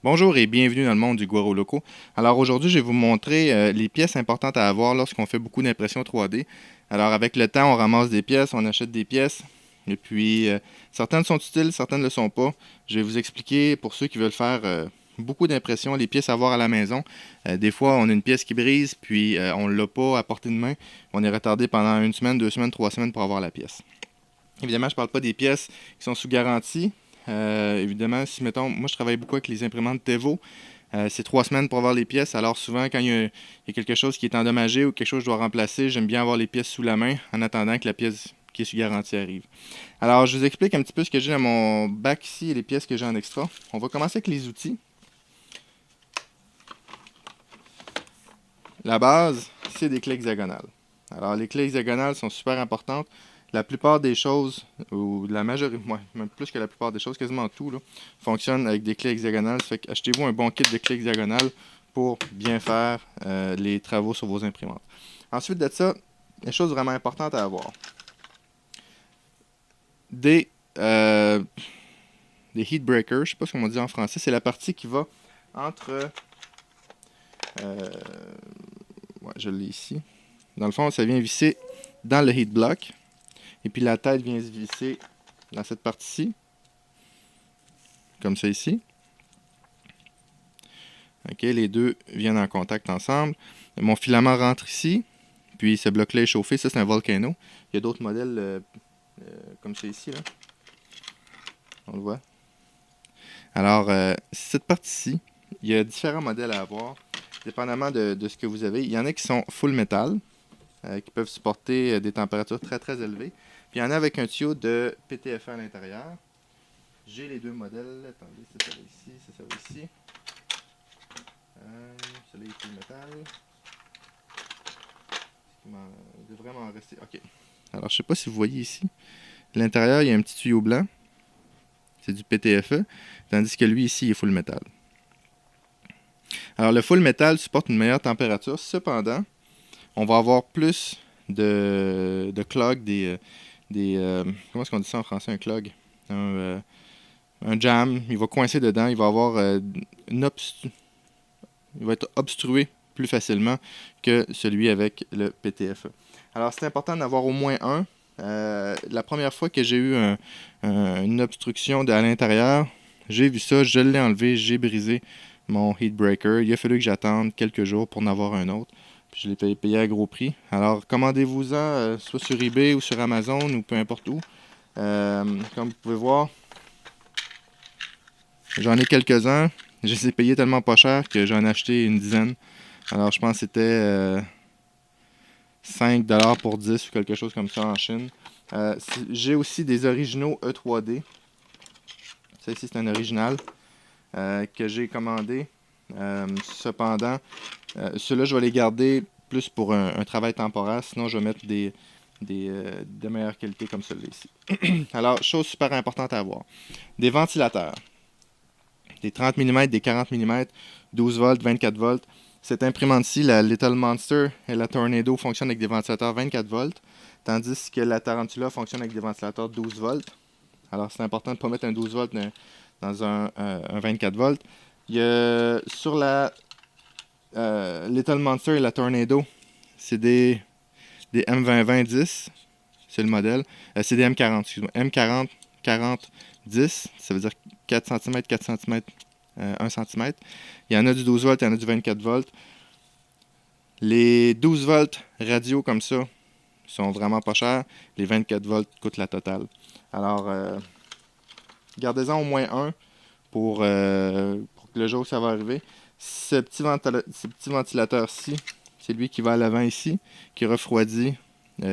Bonjour et bienvenue dans le monde du Guaro Loco. Alors aujourd'hui, je vais vous montrer les pièces importantes à avoir lorsqu'on fait beaucoup d'impression 3D. Alors avec le temps, on ramasse des pièces, on achète des pièces. Et puis, certaines sont utiles, certaines ne le sont pas. Je vais vous expliquer pour ceux qui veulent faire beaucoup d'impressions, les pièces à avoir à la maison. Des fois, on a une pièce qui brise, puis on ne l'a pas à portée de main. On est retardé pendant une semaine, 2 semaines, 3 semaines pour avoir la pièce. Évidemment, je ne parle pas des pièces qui sont sous garantie. Évidemment, si mettons, moi je travaille beaucoup avec les imprimantes Tevo. C'est 3 semaines pour avoir les pièces. Alors souvent, quand il y a quelque chose qui est endommagé ou quelque chose que je dois remplacer, j'aime bien avoir les pièces sous la main en attendant que la pièce qui est sous garantie arrive. Alors, je vous explique un petit peu ce que j'ai dans mon bac ici et les pièces que j'ai en extra. On va commencer avec les outils. La base, c'est des clés hexagonales. Alors, les clés hexagonales sont super importantes. La plupart des choses, ou la majorité, même plus que la plupart des choses, quasiment tout, là, fonctionne avec des clés hexagonales. Ça fait que achetez-vous un bon kit de clés hexagonales pour bien faire les travaux sur vos imprimantes. Ensuite de ça, des choses vraiment importantes à avoir. Des heat breakers, je ne sais pas ce qu'on dit en français, c'est la partie qui va entre... je l'ai ici. Dans le fond, ça vient visser dans le heat block. Et puis la tête vient se visser dans cette partie-ci. Comme ça ici. OK, les deux viennent en contact ensemble. Mon filament rentre ici. Puis ce bloc-là est chauffé. Ça, c'est un Volcano. Il y a d'autres modèles comme ça ici, là. On le voit. Alors, cette partie-ci, il y a différents modèles à avoir, dépendamment de ce que vous avez. Il y en a qui sont full métal, qui peuvent supporter des températures très très élevées. Puis il y en a avec un tuyau de PTFE à l'intérieur. J'ai les deux modèles. Attendez, c'est ça ici, c'est ça ici. Celui-là est full métal. Il devrait m'en rester. OK. Alors, je ne sais pas si vous voyez ici. À l'intérieur, il y a un petit tuyau blanc. C'est du PTFE. Tandis que lui, ici, il est full métal. Alors, le full métal supporte une meilleure température. Cependant, on va avoir plus de clog, comment est-ce qu'on dit ça en français, un clog? Un jam. Il va coincer dedans. Il va avoir il va être obstrué plus facilement que celui avec le PTFE. Alors, c'est important d'en avoir au moins un. La première fois que j'ai eu une obstruction à l'intérieur, j'ai vu ça, je l'ai enlevé, j'ai brisé mon heat breaker. Il a fallu que j'attende quelques jours pour en avoir un autre. Puis je l'ai payé à gros prix. Alors, commandez-vous-en, soit sur eBay ou sur Amazon ou peu importe où. Comme vous pouvez voir, j'en ai quelques-uns. Je les ai payés tellement pas cher que j'en ai acheté une dizaine. Alors, je pense que c'était 5$ pour 10 ou quelque chose comme ça en Chine. J'ai aussi des originaux E3D. Ça ici, c'est un original que j'ai commandé. Cependant, ceux-là, je vais les garder plus pour un travail temporaire. Sinon, je vais mettre de meilleure qualité comme celui-là ici. Alors, chose super importante à avoir. Des ventilateurs. Des 30 mm, des 40 mm, 12 volts, 24 volts. Cette imprimante-ci, la Little Monster et la Tornado fonctionnent avec des ventilateurs 24 volts, tandis que la Tarantula fonctionne avec des ventilateurs 12 volts. Alors, c'est important de ne pas mettre un 12 volts dans un 24 volts. Il y a, sur la Little Monster et la Tornado, c'est des M20-20-10, c'est le modèle. C'est des M40, excuse-moi. M40, 40, 10, ça veut dire 4 cm, 4 cm, 1 cm. Il y en a du 12 volts, il y en a du 24 volts. Les 12 volts radio comme ça sont vraiment pas chers. Les 24 volts coûtent la totale. Alors, gardez-en au moins un pour que le jour où ça va arriver. Ce petit ventilateur-ci, c'est lui qui va à l'avant ici, qui refroidit ici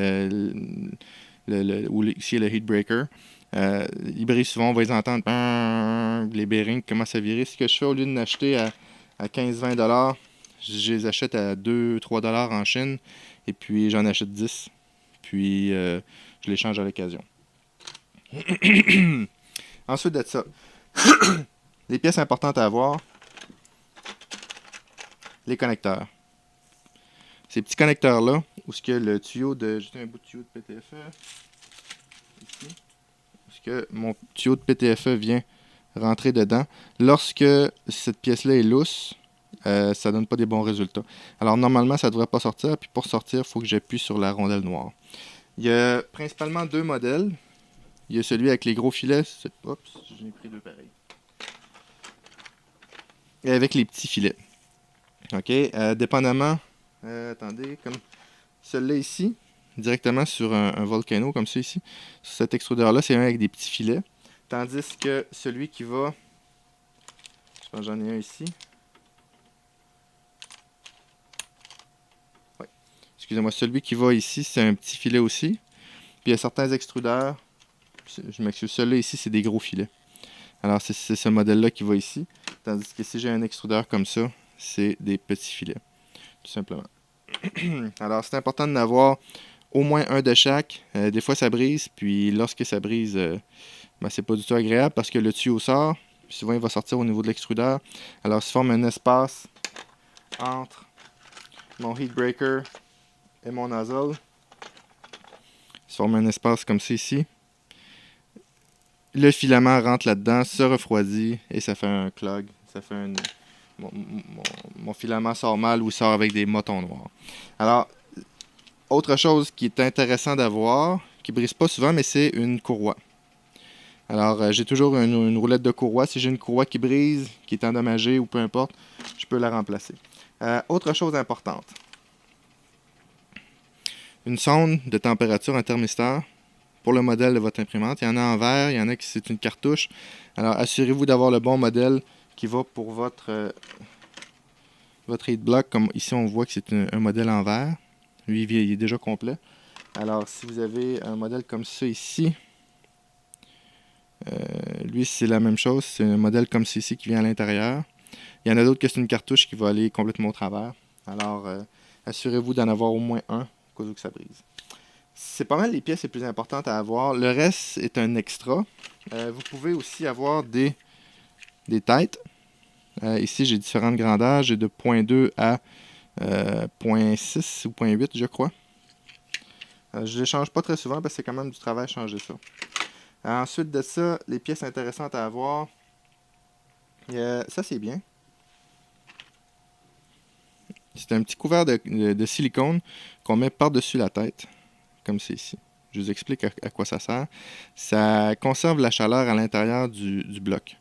le heat breaker. Il brise souvent, on va les entendre, les bearings commencent à virer. Ce que je fais, au lieu de l'acheter à 15-20$, je les achète à 2-3$ en Chine, et puis j'en achète 10, puis je les change à l'occasion. Ensuite de ça, les pièces importantes à avoir, les connecteurs. Ces petits connecteurs-là, où ce que le tuyau de... J'ai un bout de tuyau de PTFE, ici. Où ce que mon tuyau de PTFE vient rentrer dedans. Lorsque cette pièce-là est lousse, ça donne pas des bons résultats. Alors normalement, ça devrait pas sortir. Puis pour sortir, il faut que j'appuie sur la rondelle noire. Il y a principalement 2 modèles. Il y a celui avec les gros filets. Oups, j'en ai pris 2 pareils. Et avec les petits filets. OK, dépendamment, attendez, comme celui-là ici, directement sur un volcano comme ça ici, sur cet extrudeur-là, c'est un avec des petits filets. Tandis que celui qui va, je pense que j'en ai un ici. Ouais. Excusez-moi, celui qui va ici, c'est un petit filet aussi. Puis il y a certains extrudeurs, je m'excuse, celui-là ici, c'est des gros filets. Alors c'est ce modèle-là qui va ici. Tandis que si j'ai un extrudeur comme ça, c'est des petits filets, tout simplement. Alors c'est important d'en avoir au moins un de chaque. Des fois ça brise, puis lorsque ça brise, ben, c'est pas du tout agréable parce que le tuyau sort, puis souvent il va sortir au niveau de l'extrudeur. Alors il se forme un espace entre mon heat breaker et mon nozzle. Il se forme un espace comme ça ici. Le filament rentre là-dedans, se refroidit et ça fait un clog. Ça fait un... Mon filament sort mal ou sort avec des motons noirs. Alors, autre chose qui est intéressant d'avoir, qui ne brise pas souvent, mais c'est une courroie. Alors, j'ai toujours une roulette de courroie. Si j'ai une courroie qui brise, qui est endommagée ou peu importe, je peux la remplacer. Autre chose importante. Une sonde de température, un thermistor, pour le modèle de votre imprimante. Il y en a en verre, il y en a qui c'est une cartouche. Alors, assurez-vous d'avoir le bon modèle qui va pour votre heat block. Comme ici, on voit que c'est un modèle en verre. Lui, il est déjà complet. Alors, si vous avez un modèle comme ça ici, lui, c'est la même chose. C'est un modèle comme ceci qui vient à l'intérieur. Il y en a d'autres que c'est une cartouche qui va aller complètement au travers. Alors, assurez-vous d'en avoir au moins un, au cas où que ça brise. C'est pas mal les pièces les plus importantes à avoir. Le reste est un extra. Vous pouvez aussi avoir des têtes. Ici, j'ai différentes grandeurs. J'ai de 0.2 à 0.6 ou 0.8, je crois. Je ne les change pas très souvent parce que c'est quand même du travail changer ça. Ensuite de ça, les pièces intéressantes à avoir. Ça, c'est bien. C'est un petit couvert de silicone qu'on met par-dessus la tête, comme c'est ici. Je vous explique à quoi ça sert. Ça conserve la chaleur à l'intérieur du bloc.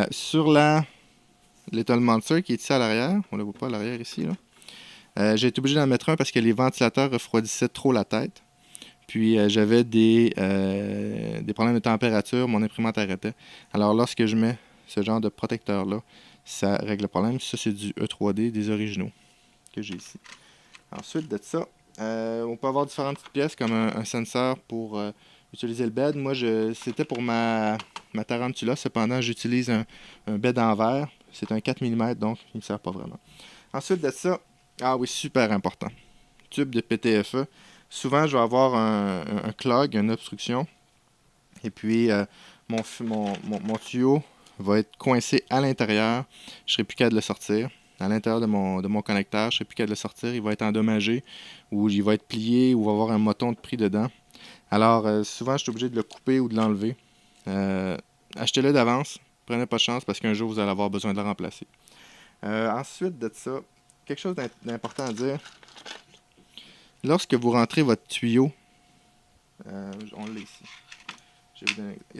Sur l'Little Monster qui est ici à l'arrière, on ne le voit pas à l'arrière ici, j'ai été obligé d'en mettre un parce que les ventilateurs refroidissaient trop la tête. Puis j'avais des problèmes de température, mon imprimante arrêtait. Alors lorsque je mets ce genre de protecteur-là, ça règle le problème. Ça, c'est du E3D, des originaux que j'ai ici. Ensuite de ça, on peut avoir différentes petites pièces comme un sensor pour utiliser le bed. Moi, c'était pour ma tarantula. Cependant, j'utilise un bed en verre. C'est un 4 mm, donc il ne me sert pas vraiment. Ensuite de ça, ah oui, super important. Tube de PTFE. Souvent, je vais avoir un clog, une obstruction. Et puis, mon tuyau va être coincé à l'intérieur. Je ne serai plus capable de le sortir. À l'intérieur de mon connecteur, je ne serai plus capable de le sortir. Il va être endommagé ou il va être plié ou il va avoir un moton de pris dedans. Alors, souvent, je suis obligé de le couper ou de l'enlever. Achetez-le d'avance. Prenez pas de chance parce qu'un jour, vous allez avoir besoin de le remplacer. Ensuite de ça, quelque chose d'important à dire. Lorsque vous rentrez votre tuyau, on l'a ici.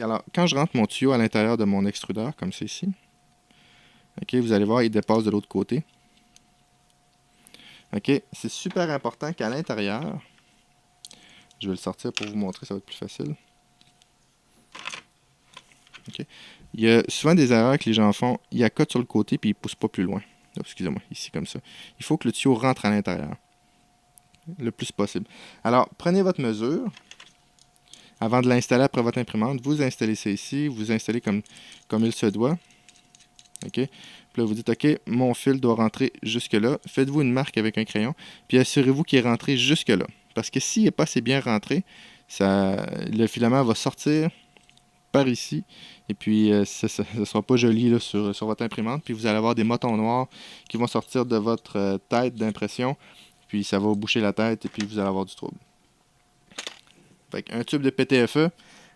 Alors, quand je rentre mon tuyau à l'intérieur de mon extrudeur, comme c'est ici, okay, vous allez voir, il dépasse de l'autre côté. Okay, c'est super important qu'à l'intérieur, je vais le sortir pour vous montrer, ça va être plus facile. Okay. Il y a souvent des erreurs que les gens font. Ils accotent sur le côté puis ils ne poussent pas plus loin. Oh, excusez-moi, ici comme ça. Il faut que le tuyau rentre à l'intérieur le plus possible. Alors, prenez votre mesure. Avant de l'installer après votre imprimante, vous installez ça ici, vous installez comme il se doit. OK? Puis là, vous dites, OK, mon fil doit rentrer jusque-là. Faites-vous une marque avec un crayon, puis assurez-vous qu'il est rentré jusque-là. Parce que s'il n'est pas assez bien rentré, le filament va sortir par ici, et puis ça ne sera pas joli là, sur votre imprimante, puis vous allez avoir des motons noirs qui vont sortir de votre tête d'impression, puis ça va boucher la tête, et puis vous allez avoir du trouble. Fait un tube de PTFE,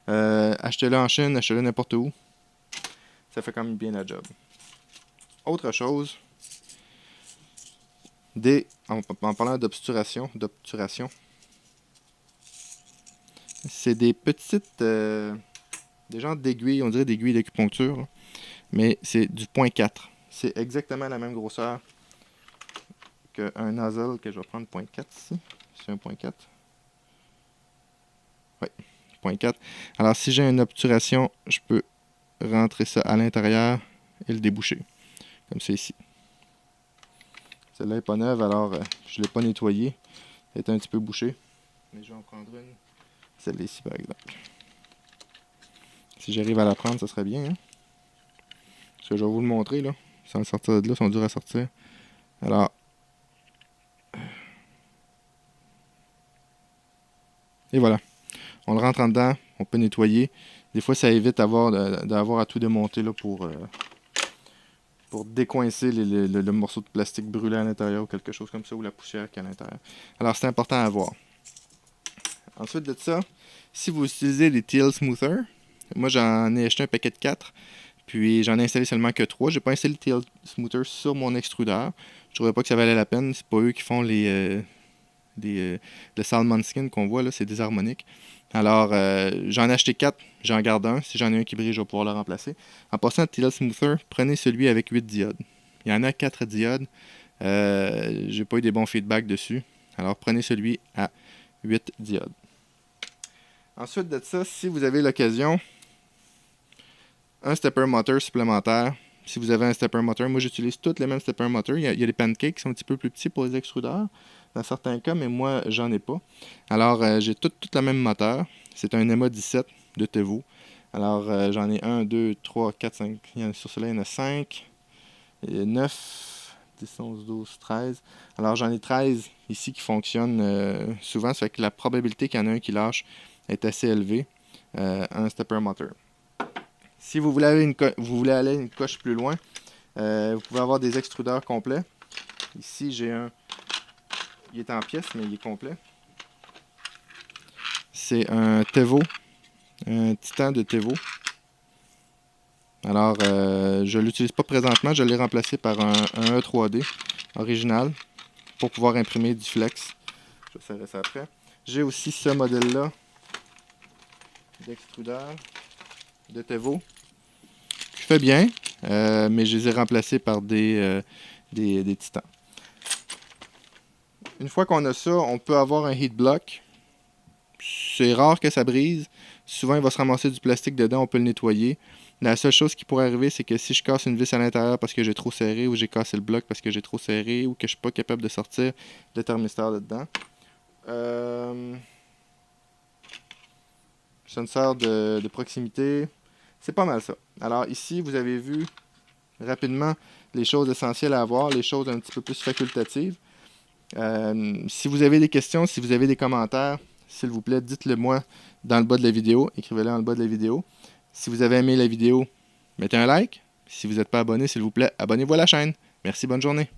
achetez-le en Chine, achetez-le n'importe où. ça fait quand même bien la job. Autre chose, en parlant d'obturation, c'est des petites, des genres d'aiguilles, on dirait des aiguilles d'acupuncture, là, mais c'est du 0.4. C'est exactement la même grosseur qu'un nozzle que je vais prendre 0.4 ici. C'est un 0.4. Oui, 0.4. Alors si j'ai une obturation, je peux rentrer ça à l'intérieur et le déboucher, comme c'est ici. Celle-là n'est pas neuve, alors je ne l'ai pas nettoyée. Elle est un petit peu bouchée. Mais je vais en prendre une. Celle-là ici, par exemple. Si j'arrive à la prendre, ça serait bien. Hein? Parce que je vais vous le montrer, là. Sans le sortir de là, ils sont durs à sortir. Alors. Et voilà. On le rentre en dedans. On peut nettoyer. Des fois, ça évite d'avoir à tout démonter là, pour décoincer le morceau de plastique brûlé à l'intérieur ou quelque chose comme ça, ou la poussière qui est à l'intérieur. Alors, c'est important à voir. Ensuite de ça, si vous utilisez les TL Smoother, moi j'en ai acheté un paquet de 4, puis j'en ai installé seulement que 3. J'ai pas installé le TL Smoother sur mon extrudeur. Je trouvais pas que ça valait la peine. C'est pas eux qui font le Salmon Skin qu'on voit, là, c'est des harmoniques. Alors, j'en ai acheté 4, j'en garde un. Si j'en ai un qui brille, je vais pouvoir le remplacer. En passant, le TL Smoother, prenez celui avec 8 diodes. Il y en a 4 diodes. J'ai pas eu des bons feedbacks dessus. Alors, prenez celui à 8 diodes. Ensuite de ça, si vous avez l'occasion, un stepper motor supplémentaire. Si vous avez un stepper motor, moi j'utilise tous les mêmes stepper motors. Il y a des pancakes qui sont un petit peu plus petits pour les extrudeurs, dans certains cas, mais moi j'en ai pas. Alors j'ai tout la même moteur. C'est un EMA 17 de Tevo. Alors j'en ai 1, 2, 3, 4, 5. Sur cela, il y en a 5, 9, 10, 11, 12, 13. Alors j'en ai 13 ici qui fonctionnent souvent. Ça fait que la probabilité qu'il y en a un qui lâche est assez élevée. Un stepper motor. Si vous voulez aller une coche plus loin, vous pouvez avoir des extrudeurs complets. Ici, j'ai un... Il est en pièces, mais il est complet. C'est un Tevo, un Titan de Tevo. Alors, je ne l'utilise pas présentement. Je l'ai remplacé par un E3D original pour pouvoir imprimer du flex. Je vais serrer ça après. J'ai aussi ce modèle-là d'extrudeur de Tevo. Je fais bien, mais je les ai remplacés par des titans. Une fois qu'on a ça, on peut avoir un heat block. C'est rare que ça brise. Souvent, il va se ramasser du plastique dedans, on peut le nettoyer. La seule chose qui pourrait arriver, c'est que si je casse une vis à l'intérieur parce que j'ai trop serré, ou j'ai cassé le bloc parce que j'ai trop serré, ou que je ne suis pas capable de sortir le thermistor de dedans. Senseur de proximité. C'est pas mal ça. Alors ici, vous avez vu rapidement les choses essentielles à avoir, les choses un petit peu plus facultatives. Si vous avez des questions, si vous avez des commentaires, s'il vous plaît, dites-le moi dans le bas de la vidéo. Écrivez-le dans le bas de la vidéo. Si vous avez aimé la vidéo, mettez un like. Si vous n'êtes pas abonné, s'il vous plaît, abonnez-vous à la chaîne. Merci, bonne journée.